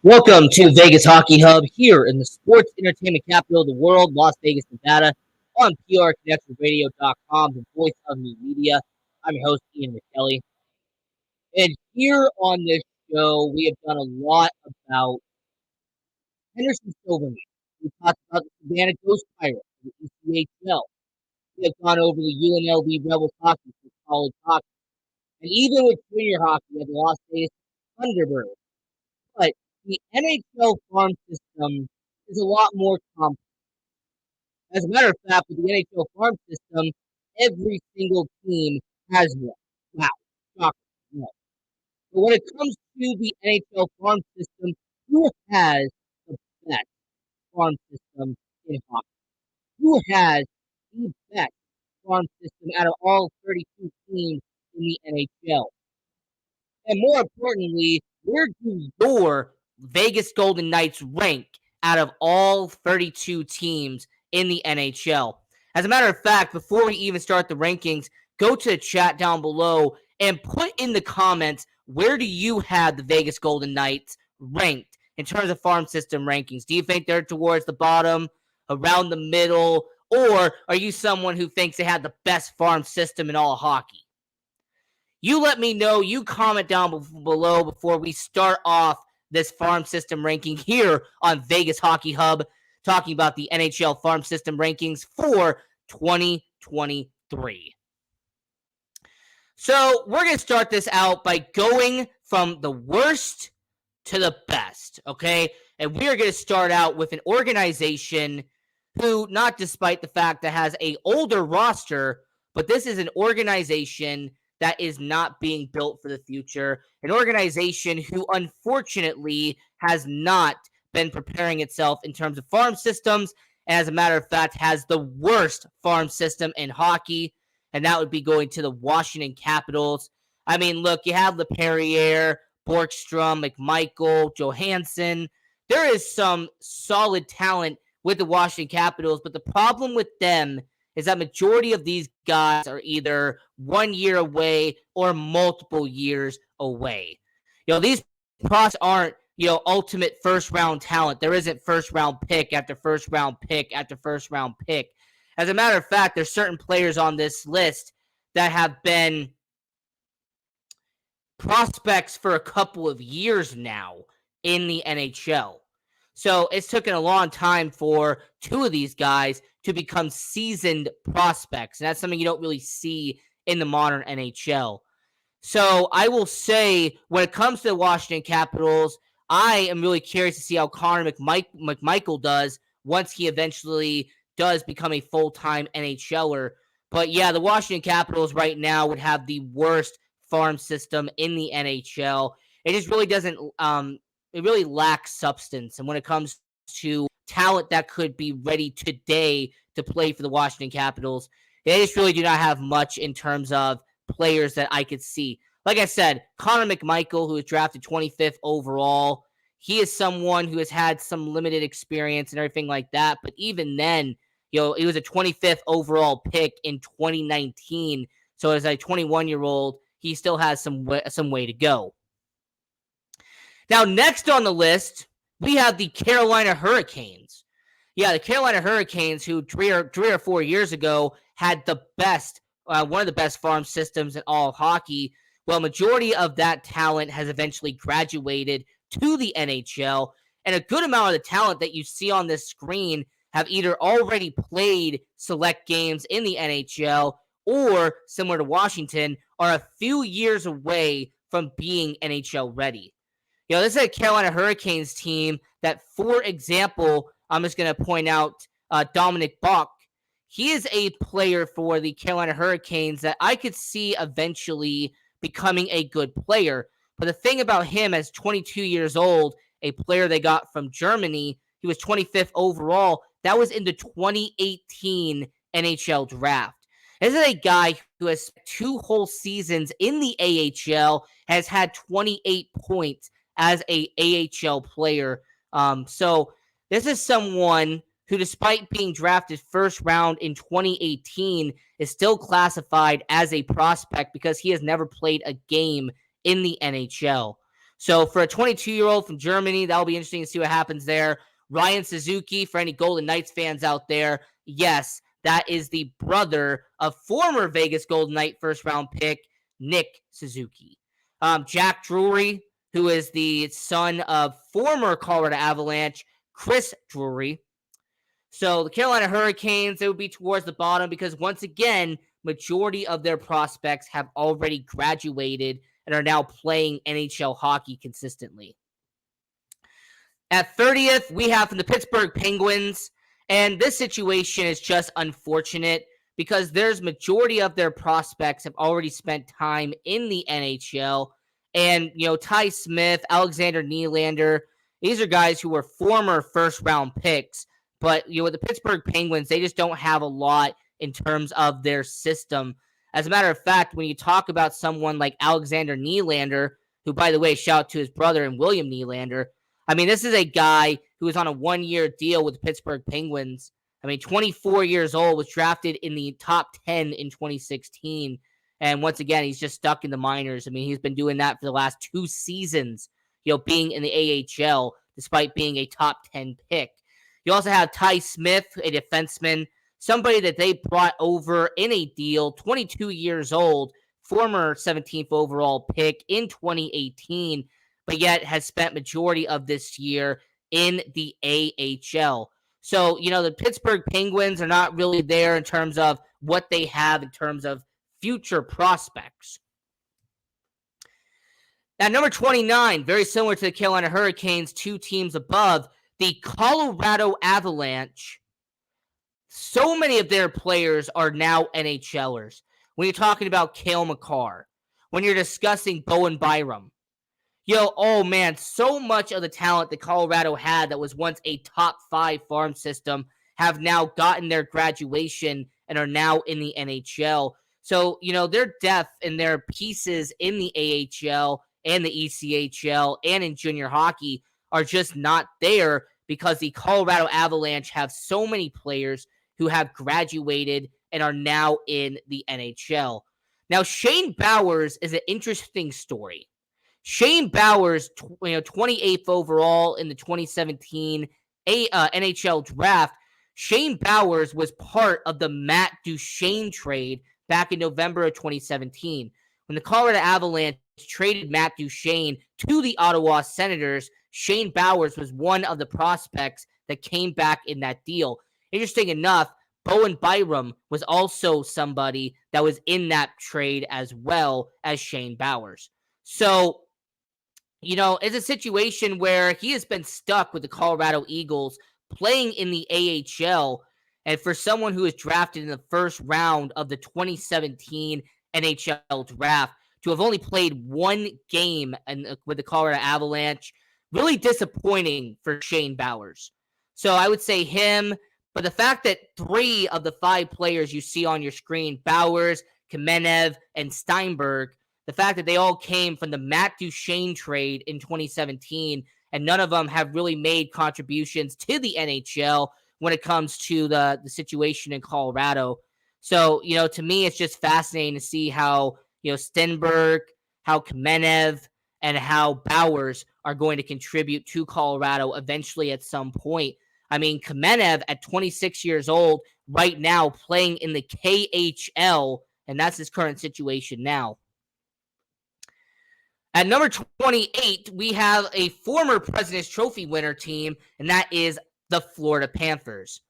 Welcome to Vegas Hockey Hub here in the sports entertainment capital of the world, Las Vegas, Nevada, on PRConnectionRadio.com, the voice of new media. I'm your host, Ian Rachiele. And here on this show, we have done a lot about Henderson Silverman. We talked about the Savannah Ghost Pirates, the ECHL. We have gone over the UNLV Rebels hockey for college hockey. And even with junior hockey, we have the Las Vegas Thunderbirds. But the NHL farm system is a lot more complex. As a matter of fact, with the NHL farm system, every single team has one. Wow, shocking. No. But when it comes to the NHL farm system, who has the best farm system in hockey? Who has the best farm system out of all 32 teams in the NHL? And more importantly, where do your Vegas Golden Knights rank out of all 32 teams in the NHL? As a matter of fact, before we even start the rankings, go to the chat down below and put in the comments where do you have the Vegas Golden Knights ranked in terms of farm system rankings? Do you think they're towards the bottom, around the middle, or are you someone who thinks they have the best farm system in all hockey? You let me know. You comment down below before we start off this farm system ranking here on Vegas Hockey Hub, talking about the NHL farm system rankings for 2023. So we're going to start this out by going from the worst to the best, okay? And we are going to start out with an organization who, not despite the fact that has a older roster, but this is an organization that is not being built for the future, an organization who unfortunately has not been preparing itself in terms of farm systems, and as a matter of fact has the worst farm system in hockey, and that would be going to the Washington Capitals. I mean, look, you have LePerriere, Borkstrom, McMichael, Johansson. There is some solid talent with the Washington Capitals, but the problem with them is that majority of these guys are either 1 year away or multiple years away. These prospects aren't, ultimate first round talent. There isn't first round pick after first round pick after first round pick. As a matter of fact, there's certain players on this list that have been prospects for a couple of years now in the NHL. So it's taken a long time for two of these guys to become seasoned prospects. And that's something you don't really see in the modern NHL. So I will say, when it comes to the Washington Capitals, I am really curious to see how Connor McMichael does once he eventually does become a full-time NHLer. But yeah, the Washington Capitals right now would have the worst farm system in the NHL. It just really doesn't it really lacks substance. And when it comes to talent that could be ready today to play for the Washington Capitals, they just really do not have much in terms of players that I could see. Like I said, Connor McMichael, who was drafted 25th overall, he is someone who has had some limited experience and everything like that. But even then, he was a 25th overall pick in 2019. So as a 21-year-old, he still has some way to go. Now, next on the list, we have the Carolina Hurricanes. Yeah, the Carolina Hurricanes, who 3 or 4 years ago had the best, one of the best farm systems in all of hockey. Well, majority of that talent has eventually graduated to the NHL, and a good amount of the talent that you see on this screen have either already played select games in the NHL or, similar to Washington, are a few years away from being NHL ready. This is a Carolina Hurricanes team that, for example, I'm just going to point out Dominic Bach. He is a player for the Carolina Hurricanes that I could see eventually becoming a good player. But the thing about him, as 22 years old, a player they got from Germany, he was 25th overall. That was in the 2018 NHL draft. This is a guy who has 2 whole seasons in the AHL, has had 28 points as a AHL player. So this is someone who, despite being drafted first round in 2018, is still classified as a prospect because he has never played a game in the NHL. So for a 22-year-old from Germany, that'll be interesting to see what happens there. Ryan Suzuki, for any Golden Knights fans out there, yes, that is the brother of former Vegas Golden Knight first-round pick Nick Suzuki. Jack Drury, who is the son of former Colorado Avalanche Chris Drury. So the Carolina Hurricanes, they would be towards the bottom because once again, majority of their prospects have already graduated and are now playing NHL hockey consistently. At 30th, we have from the Pittsburgh Penguins, and this situation is just unfortunate because there's majority of their prospects have already spent time in the NHL. And, Ty Smith, Alexander Nylander, these are guys who were former first-round picks. But, with the Pittsburgh Penguins, they just don't have a lot in terms of their system. As a matter of fact, when you talk about someone like Alexander Nylander, who, by the way, shout out to his brother and William Nylander, I mean, this is a guy who is on a one-year deal with the Pittsburgh Penguins. 24 years old, was drafted in the top 10 in 2016. And once again, he's just stuck in the minors. He's been doing that for the last 2 seasons, being in the AHL, despite being a top 10 pick. You also have Ty Smith, a defenseman, somebody that they brought over in a deal, 22 years old, former 17th overall pick in 2018, but yet has spent majority of this year in the AHL. So, the Pittsburgh Penguins are not really there in terms of what they have in terms of future prospects. At number 29, very similar to the Carolina Hurricanes, 2 teams above, the Colorado Avalanche. So many of their players are now NHLers. When you're talking about Cale Makar, when you're discussing Bowen Byram, oh man, so much of the talent that Colorado had that was once a top 5 farm system have now gotten their graduation and are now in the NHL. So, their depth and their pieces in the AHL and the ECHL and in junior hockey are just not there because the Colorado Avalanche have so many players who have graduated and are now in the NHL. Now, Shane Bowers is an interesting story. Shane Bowers, 28th overall in the 2017 NHL draft. Shane Bowers was part of the Matt Duchene trade back in November of 2017. When the Colorado Avalanche traded Matt Duchene to the Ottawa Senators, Shane Bowers was one of the prospects that came back in that deal. Interesting enough, Bowen Byram was also somebody that was in that trade as well as Shane Bowers. So, it's a situation where he has been stuck with the Colorado Eagles playing in the AHL. And for someone who was drafted in the first round of the 2017 NHL draft to have only played 1 game with the Colorado Avalanche, really disappointing for Shane Bowers. So I would say him, but the fact that 3 of the 5 players you see on your screen, Bowers, Kamenev, and Steinberg, the fact that they all came from the Matt Duchene trade in 2017, and none of them have really made contributions to the NHL when it comes to the situation in Colorado. So, to me, it's just fascinating to see how, Stenberg, how Kamenev, and how Bowers are going to contribute to Colorado eventually at some point. Kamenev at 26 years old right now playing in the KHL, and that's his current situation now. At number 28, we have a former President's Trophy winner team, and that is the Florida Panthers.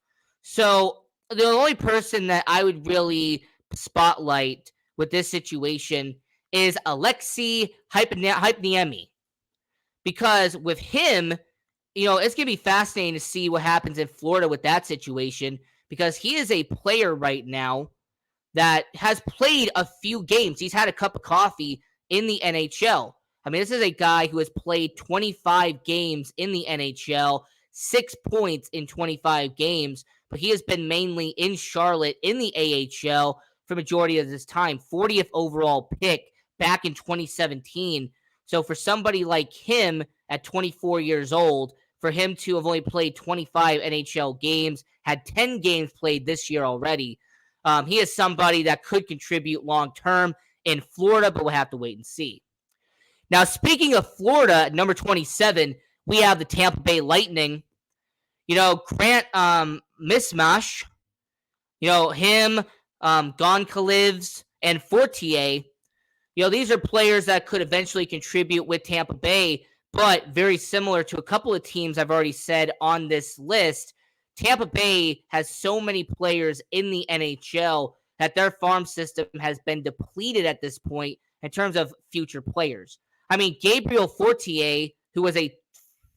So the only person that I would really spotlight with this situation is Alexei Hypniemi. Because with him, it's going to be fascinating to see what happens in Florida with that situation, because he is a player right now that has played a few games. He's had a cup of coffee in the NHL. This is a guy who has played 25 games in the NHL, 6 points in 25 games, but he has been mainly in Charlotte in the AHL for majority of this time. 40th overall pick back in 2017. So for somebody like him at 24 years old, for him to have only played 25 NHL games, had 10 games played this year already, he is somebody that could contribute long-term in Florida, but we'll have to wait and see. Now, speaking of Florida, at number 27, we have the Tampa Bay Lightning. Grant Mismash, him, Goncalves, and Fortier. These are players that could eventually contribute with Tampa Bay, but very similar to a couple of teams I've already said on this list. Tampa Bay has so many players in the NHL that their farm system has been depleted at this point in terms of future players. I mean, Gabriel Fortier, who was a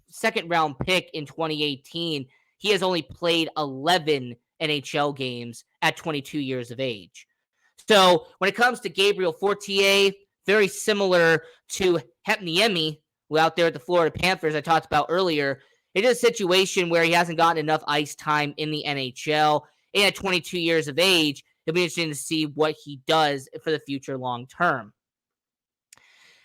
second-round pick in 2018, he has only played 11 NHL games at 22 years of age. So when it comes to Gabriel Fortier, very similar to Hepniemi, who out there at the Florida Panthers I talked about earlier. It is a situation where he hasn't gotten enough ice time in the NHL. And at 22 years of age, it'll be interesting to see what he does for the future long term.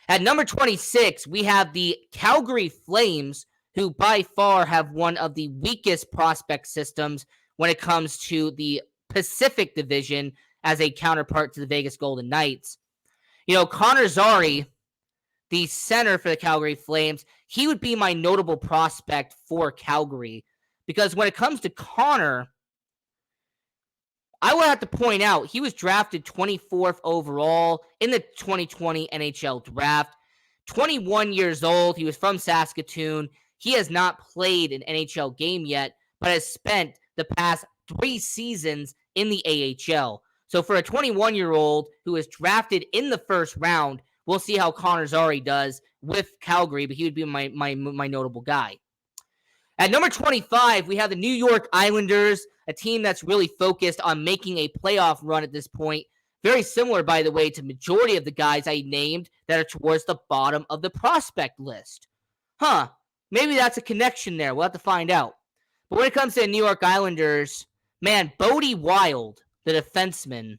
At number 26, we have the Calgary Flames, who by far have one of the weakest prospect systems when it comes to the Pacific Division as a counterpart to the Vegas Golden Knights. Connor Zary, the center for the Calgary Flames, he would be my notable prospect for Calgary. Because when it comes to Connor, I would have to point out he was drafted 24th overall in the 2020 NHL draft. 21 years old. He was from Saskatoon. He has not played an NHL game yet, but has spent the past 3 seasons in the AHL. So for a 21-year-old who was drafted in the first round, we'll see how Connor Zary does with Calgary, but he would be my notable guy. At number 25, we have the New York Islanders, a team that's really focused on making a playoff run at this point. Very similar, by the way, to the majority of the guys I named that are towards the bottom of the prospect list. Maybe that's a connection there. We'll have to find out. But when it comes to the New York Islanders, man, Bodie Wild, the defenseman,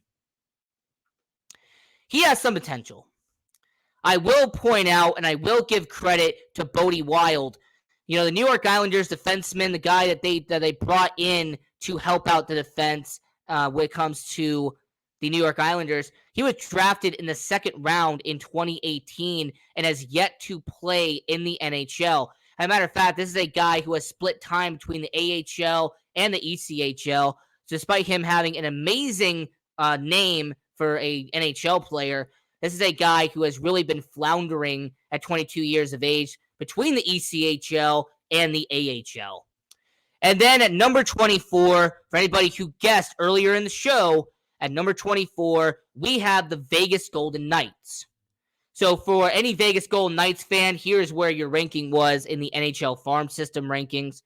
he has some potential. I will point out, and I will give credit to Bodie Wild. The New York Islanders defenseman, the guy that they brought in to help out the defense when it comes to the New York Islanders, he was drafted in the second round in 2018 and has yet to play in the NHL. As a matter of fact, this is a guy who has split time between the AHL and the ECHL. Despite him having an amazing name for a NHL player, this is a guy who has really been floundering at 22 years of age between the ECHL and the AHL. And then at number 24, for anybody who guessed earlier in the show, at number 24, we have the Vegas Golden Knights. So for any Vegas Golden Knights fan, here's where your ranking was in the NHL farm system rankings.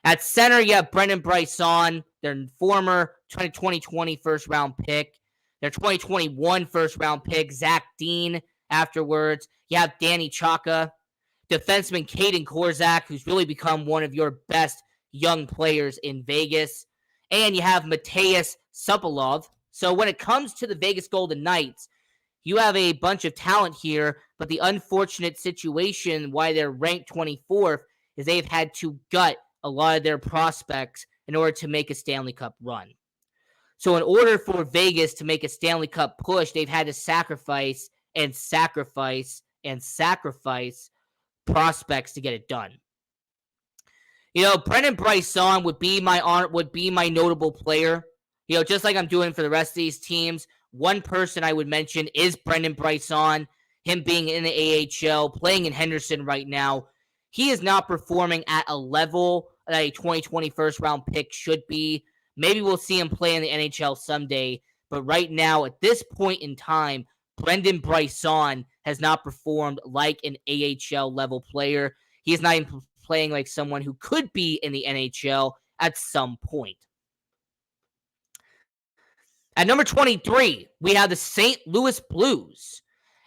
At center, you have Brendan Brisson, their former 2020 first-round pick. Their 2021 first-round pick, Zach Dean, afterwards. You have Danny Chaka, defenseman Caden Korzak, who's really become one of your best young players in Vegas. And you have Mateus Supalov. So when it comes to the Vegas Golden Knights, you have a bunch of talent here, but the unfortunate situation why they're ranked 24th is they've had to gut a lot of their prospects in order to make a Stanley Cup run. So in order for Vegas to make a Stanley Cup push, they've had to sacrifice prospects to get it done. Brendan Brisson would be my notable player. Just like I'm doing for the rest of these teams. One person I would mention is Brendan Brisson, him being in the AHL, playing in Henderson right now. He is not performing at a level that a 2020 first-round pick should be. Maybe we'll see him play in the NHL someday, but right now, at this point in time, Brendan Brisson has not performed like an AHL-level player. He is not even playing like someone who could be in the NHL at some point. At number 23, we have the St. Louis Blues.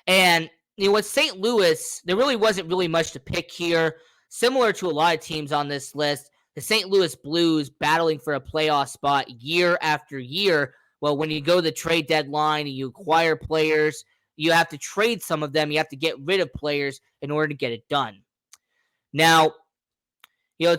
And with St. Louis, there really wasn't really much to pick here. Similar to a lot of teams on this list, the St. Louis Blues battling for a playoff spot year after year. Well, when you go to the trade deadline and you acquire players, you have to trade some of them. You have to get rid of players in order to get it done. Now,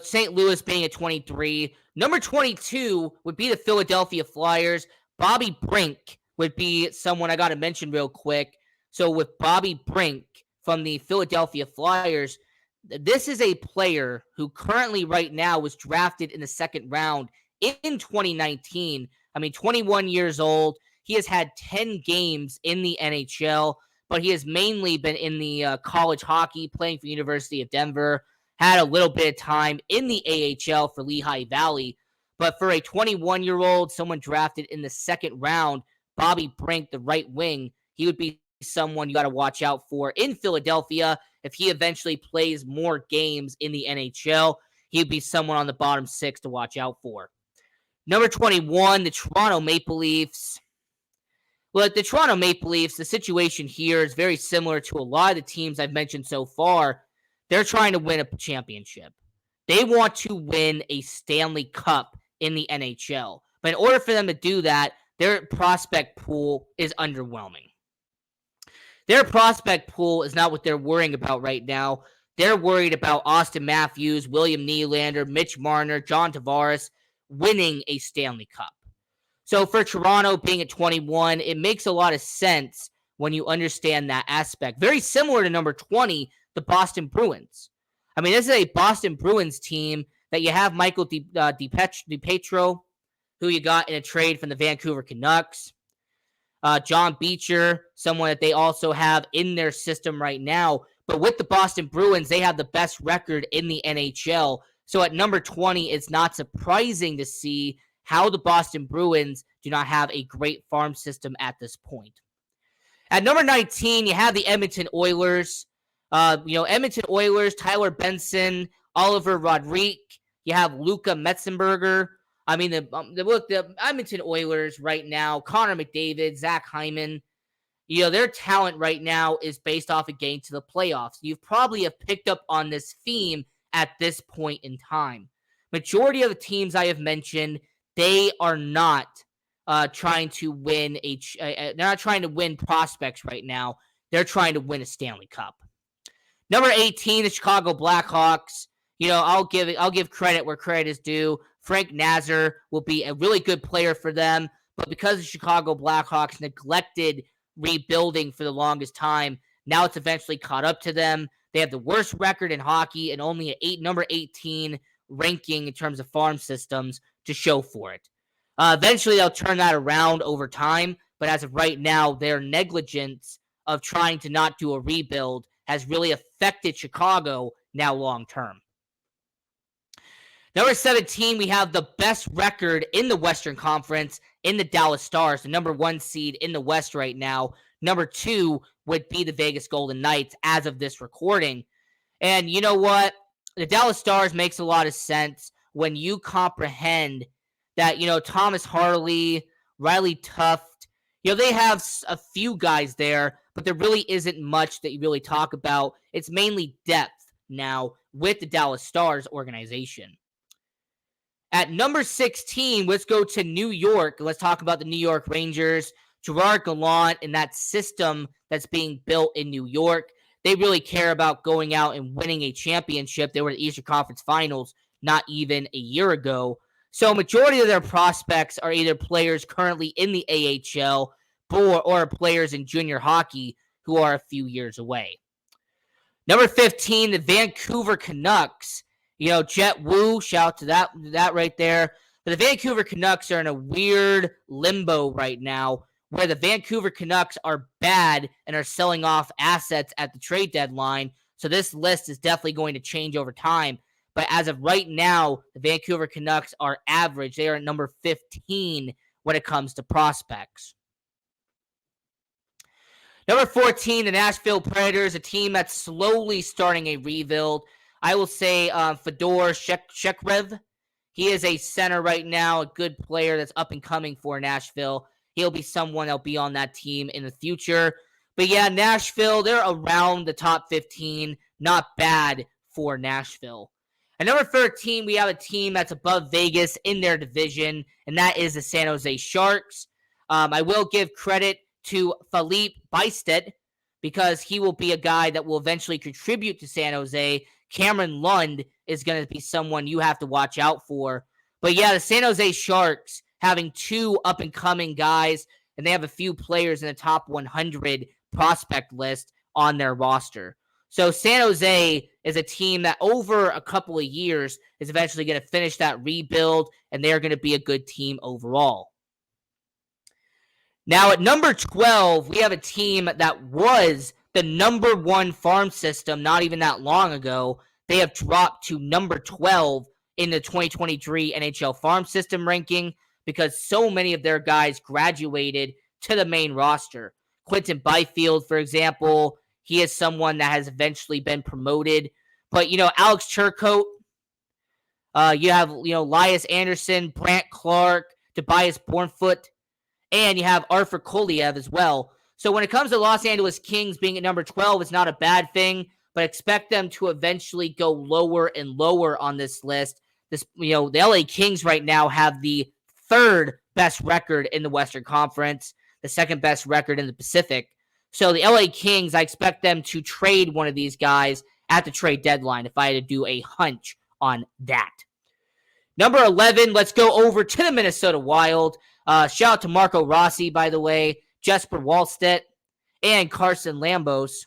St. Louis being at 23. Number 22 would be the Philadelphia Flyers. Bobby Brink would be someone I got to mention real quick. So with Bobby Brink from the Philadelphia Flyers. This is a player who currently right now was drafted in the second round in 2019. I mean, 21 years old. He has had 10 games in the NHL, but he has mainly been in the college hockey, playing for University of Denver, had a little bit of time in the AHL for Lehigh Valley. But for a 21-year-old, someone drafted in the second round, Bobby Brink, the right wing, he would be someone you got to watch out for in Philadelphia. If he eventually plays more games in the NHL, he'd be someone on the bottom six to watch out for. Number 21, the Toronto Maple Leafs. Well, the Toronto Maple Leafs, the situation here is very similar to a lot of the teams I've mentioned so far. They're trying to win a championship. They want to win a Stanley Cup in the NHL. But in order for them to do that, their prospect pool is underwhelming. Their prospect pool is not what they're worrying about right now. They're worried about Austin Matthews, William Nylander, Mitch Marner, John Tavares winning a Stanley Cup. So for Toronto being at 21, it makes a lot of sense when you understand that aspect. Very similar to number 20, the Boston Bruins. I mean, this is a Boston Bruins team that you have Michael DiPietro, who you got in a trade from the Vancouver Canucks. John Beecher, someone that they also have in their system right now. But with the Boston Bruins, they have the best record in the NHL. So at number 20, it's not surprising to see how the Boston Bruins do not have a great farm system at this point. At number 19, you have the Edmonton Oilers. Edmonton Oilers, Tyler Benson, Oliver Rodrigue. You have Luka Metzenberger. I mean, the Edmonton Oilers right now, Connor McDavid, Zach Hyman, their talent right now is based off of getting to the playoffs. You probably have picked up on this theme at this point in time. Majority of the teams I have mentioned, they are not trying to win they're not trying to win prospects right now. They're trying to win a Stanley Cup. Number 18, the Chicago Blackhawks. I'll give credit where credit is due. Frank Nazar will be a really good player for them, but because the Chicago Blackhawks neglected rebuilding for the longest time, now it's eventually caught up to them. They have the worst record in hockey and only number 18 ranking in terms of farm systems to show for it. Eventually, they'll turn that around over time, but as of right now, their negligence of trying to not do a rebuild has really affected Chicago now long term. Number 17, we have the best record in the Western Conference in the Dallas Stars, the number 1 seed in the West right now. Number 2 would be the Vegas Golden Knights as of this recording. And you know what? The Dallas Stars makes a lot of sense when you comprehend that, Thomas Harley, Riley Tuft, they have a few guys there, but there really isn't much that you really talk about. It's mainly depth now with the Dallas Stars organization. At number 16, let's go to New York. Let's talk about the New York Rangers. Gerard Gallant and that system that's being built in New York. They really care about going out and winning a championship. They were in the Eastern Conference Finals not even a year ago. So majority of their prospects are either players currently in the AHL or players in junior hockey who are a few years away. Number 15, the Vancouver Canucks. Jet Wu, shout out to that right there. But the Vancouver Canucks are in a weird limbo right now where the Vancouver Canucks are bad and are selling off assets at the trade deadline. So this list is definitely going to change over time. But as of right now, the Vancouver Canucks are average. They are at number 15 when it comes to prospects. Number 14, the Nashville Predators, a team that's slowly starting a rebuild. I will say Fedor Shekrev. He is a center right now, a good player that's up and coming for Nashville. He'll be someone that'll be on that team in the future. But yeah, Nashville, they're around the top 15. Not bad for Nashville. At number 13, we have a team that's above Vegas in their division, and that is the San Jose Sharks. I will give credit to Philippe Bystedt because he will be a guy that will eventually contribute to San Jose. Cameron Lund is going to be someone you have to watch out for. But yeah, the San Jose Sharks having 2 up-and-coming guys, and they have a few players in the top 100 prospect list on their roster. So San Jose is a team that over a couple of years is eventually going to finish that rebuild, and they're going to be a good team overall. Now at number 12, we have a team that was the number 1 farm system not even that long ago. They have dropped to number 12 in the 2023 NHL farm system ranking because so many of their guys graduated to the main roster. Quentin Byfield, for example, he is someone that has eventually been promoted. But, Alex Turcotte, you have, Elias Anderson, Brant Clark, Tobias Bornfoot, and you have Arthur Koliev as well. So when it comes to Los Angeles Kings being at number 12, it's not a bad thing, but expect them to eventually go lower and lower on this list. The LA Kings right now have the 3rd best record in the Western Conference, the 2nd best record in the Pacific. So the LA Kings, I expect them to trade one of these guys at the trade deadline if I had to do a hunch on that. Number 11, let's go over to the Minnesota Wild. Shout out to Marco Rossi, by the way, Jesper Wallstedt, and Carson Lambos.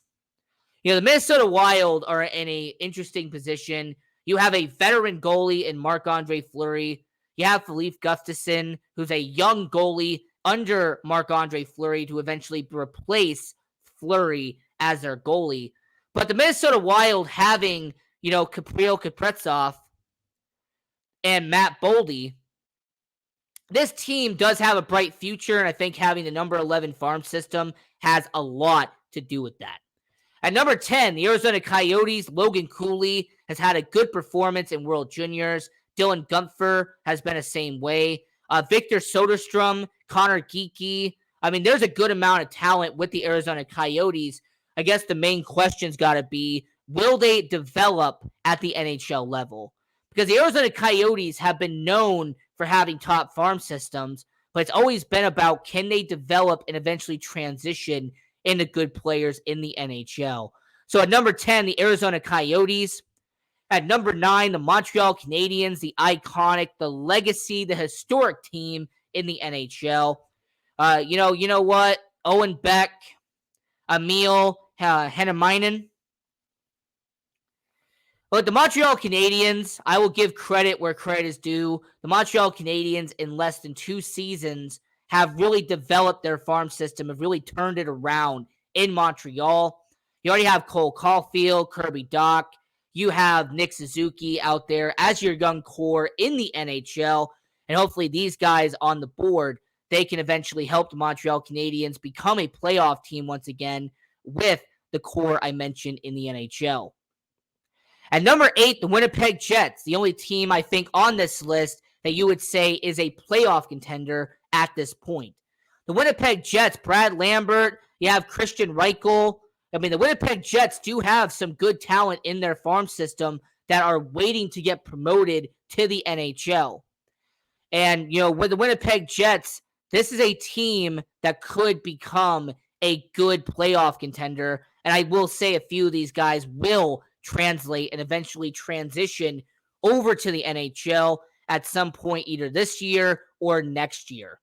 The Minnesota Wild are in an interesting position. You have a veteran goalie in Marc-Andre Fleury. You have Philippe Gustafsson, who's a young goalie under Marc-Andre Fleury to eventually replace Fleury as their goalie. But the Minnesota Wild having, Kirill Kaprizov and Matt Boldy, this team does have a bright future, and I think having the number 11 farm system has a lot to do with that. At number 10, the Arizona Coyotes, Logan Cooley has had a good performance in World Juniors. Dylan Gunther has been the same way. Victor Soderstrom, Connor Geekie. There's a good amount of talent with the Arizona Coyotes. I guess the main question's got to be, will they develop at the NHL level? Because the Arizona Coyotes have been known for having top farm systems, but it's always been about can they develop and eventually transition into good players in the NHL. So at number 10, the Arizona Coyotes. At number 9, the Montreal Canadiens, the iconic, the legacy, the historic team in the NHL. You know what? Owen Beck, Emil Henemainen. But the Montreal Canadiens, I will give credit where credit is due. The Montreal Canadiens, in less than 2 seasons, have really developed their farm system, have really turned it around in Montreal. You already have Cole Caulfield, Kirby Dach. You have Nick Suzuki out there as your young core in the NHL. And hopefully these guys on the board, they can eventually help the Montreal Canadiens become a playoff team once again with the core I mentioned in the NHL. At number 8, the Winnipeg Jets, the only team I think on this list that you would say is a playoff contender at this point. The Winnipeg Jets, Brad Lambert, you have Christian Reichel. The Winnipeg Jets do have some good talent in their farm system that are waiting to get promoted to the NHL. And, with the Winnipeg Jets, this is a team that could become a good playoff contender. And I will say a few of these guys will translate and eventually transition over to the NHL at some point either this year or next year.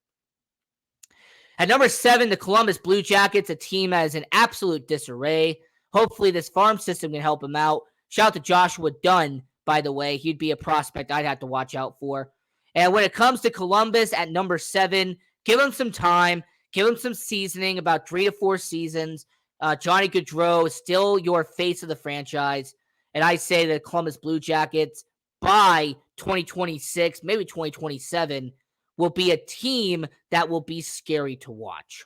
At number 7, the Columbus Blue Jackets, a team that is in absolute disarray. Hopefully this farm system can help them out. Shout out to Joshua Dunn, by the way. He'd be a prospect I'd have to watch out for. And when it comes to Columbus at number 7, give him some time. Give him some seasoning, about 3 to 4 seasons. Johnny Gaudreau is still your face of the franchise. And I say the Columbus Blue Jackets by 2026, maybe 2027, will be a team that will be scary to watch.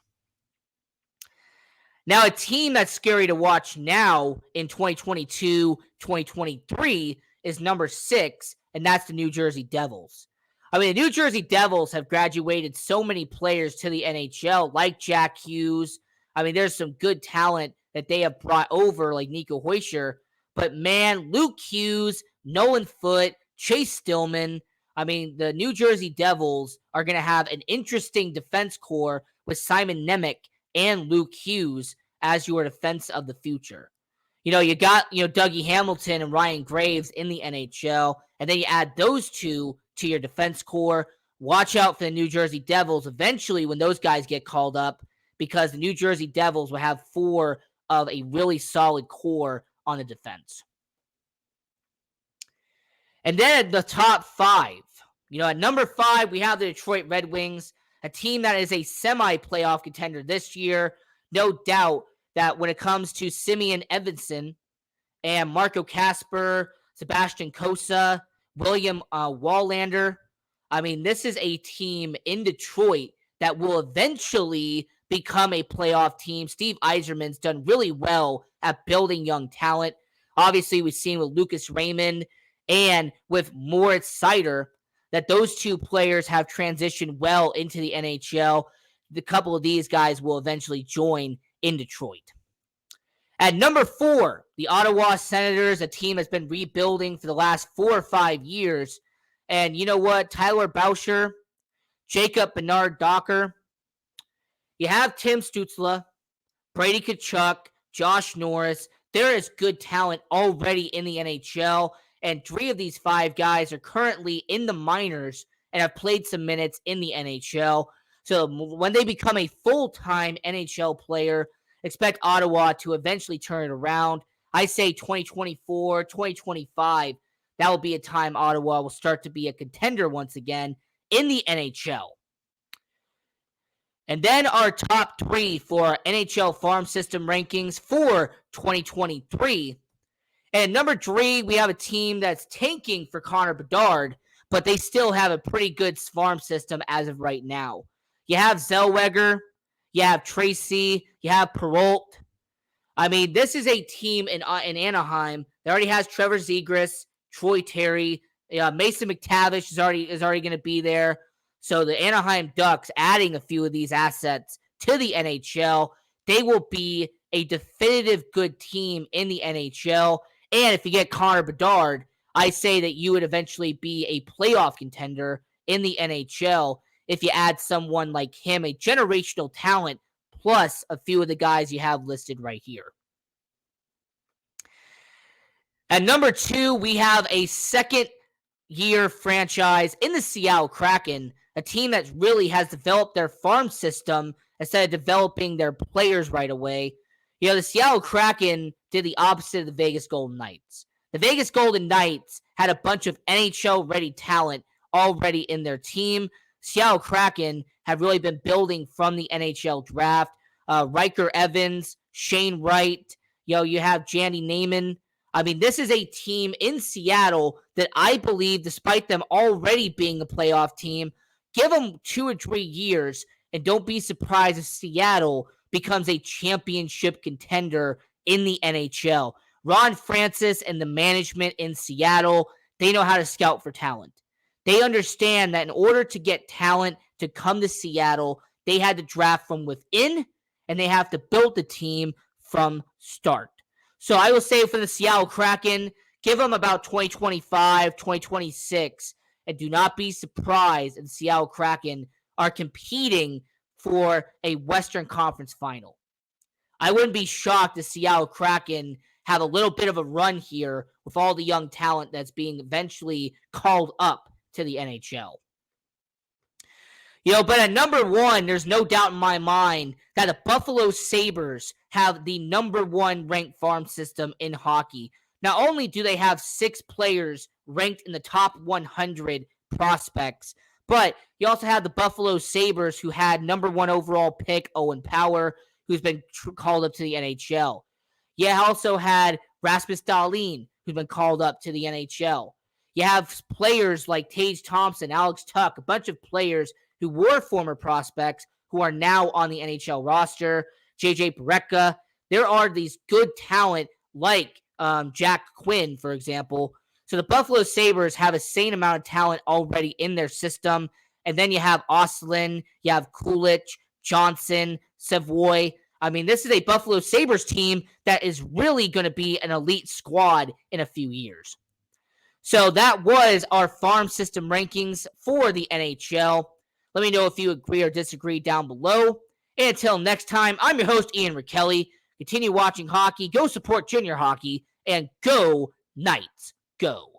Now, a team that's scary to watch now in 2022, 2023 is number 6, and that's the New Jersey Devils. The New Jersey Devils have graduated so many players to the NHL, like Jack Hughes. There's some good talent that they have brought over, like Nico Hoyscher. But, man, Luke Hughes, Nolan Foote, Chase Stillman, the New Jersey Devils are going to have an interesting defense core with Simon Nemec and Luke Hughes as your defense of the future. You got, Dougie Hamilton and Ryan Graves in the NHL, and then you add those two to your defense core. Watch out for the New Jersey Devils eventually when those guys get called up, because the New Jersey Devils will have 4 of a really solid core on the defense. And then at the top 5, at number 5, we have the Detroit Red Wings, a team that is a semi-playoff contender this year. No doubt that when it comes to Simeon Edvinsson and Marco Kasper, Sebastian Cossa, William Wallander, this is a team in Detroit that will eventually become a playoff team. Steve Yzerman's done really well at building young talent. Obviously, we've seen with Lucas Raymond and with Moritz Seider that those two players have transitioned well into the NHL. The couple of these guys will eventually join in Detroit. At number 4, the Ottawa Senators, a team that's been rebuilding for the last 4 or 5 years. And you know what? Tyler Boucher, Jacob Bernard-Docker. You have Tim Stützle, Brady Tkachuk, Josh Norris. There is good talent already in the NHL. And 3 of these 5 guys are currently in the minors and have played some minutes in the NHL. So when they become a full-time NHL player, expect Ottawa to eventually turn it around. I say 2024, 2025, that will be a time Ottawa will start to be a contender once again in the NHL. And then our top 3 for NHL farm system rankings for 2023. And number 3, we have a team that's tanking for Connor Bedard, but they still have a pretty good farm system as of right now. You have Zellweger, you have Tracy, you have Perreault. This is a team in Anaheim that already has Trevor Zegras, Troy Terry, Mason McTavish is already going to be there. So the Anaheim Ducks adding a few of these assets to the NHL, they will be a definitive good team in the NHL. And if you get Connor Bedard, I say that you would eventually be a playoff contender in the NHL if you add someone like him, a generational talent, plus a few of the guys you have listed right here. At number 2, we have a second-year franchise in the Seattle Kraken, a team that really has developed their farm system instead of developing their players right away. The Seattle Kraken did the opposite of the Vegas Golden Knights. The Vegas Golden Knights had a bunch of NHL-ready talent already in their team. Seattle Kraken have really been building from the NHL draft. Riker Evans, Shane Wright, you have Jandy Naiman. This is a team in Seattle that I believe, despite them already being a playoff team, give them 2 or 3 years, and don't be surprised if Seattle becomes a championship contender in the NHL. Ron Francis and the management in Seattle, they know how to scout for talent. They understand that in order to get talent to come to Seattle, they had to draft from within, and they have to build the team from start. So I will say for the Seattle Kraken, give them about 2025, 2026, and do not be surprised if the Seattle Kraken are competing for a Western Conference final. I wouldn't be shocked if Seattle Kraken have a little bit of a run here with all the young talent that's being eventually called up to the NHL. But at number 1, there's no doubt in my mind that the Buffalo Sabres have the number 1 ranked farm system in hockey. Not only do they have 6 players ranked in the top 100 prospects, but you also have the Buffalo Sabres, who had number 1 overall pick Owen Power, who's been called up to the NHL. You also had Rasmus Dahlin, who's been called up to the NHL. You have players like Tage Thompson, Alex Tuch, a bunch of players who were former prospects who are now on the NHL roster. JJ Barretka. There are these good talent like Jack Quinn, for example. So the Buffalo Sabres have a sane amount of talent already in their system. And then you have Oslin, you have Kulich, Johnson, Savoy. This is a Buffalo Sabres team that is really going to be an elite squad in a few years. So that was our farm system rankings for the NHL. Let me know if you agree or disagree down below. And until next time, I'm your host, Ian Rachiele. Continue watching hockey, go support junior hockey, and go Knights, go.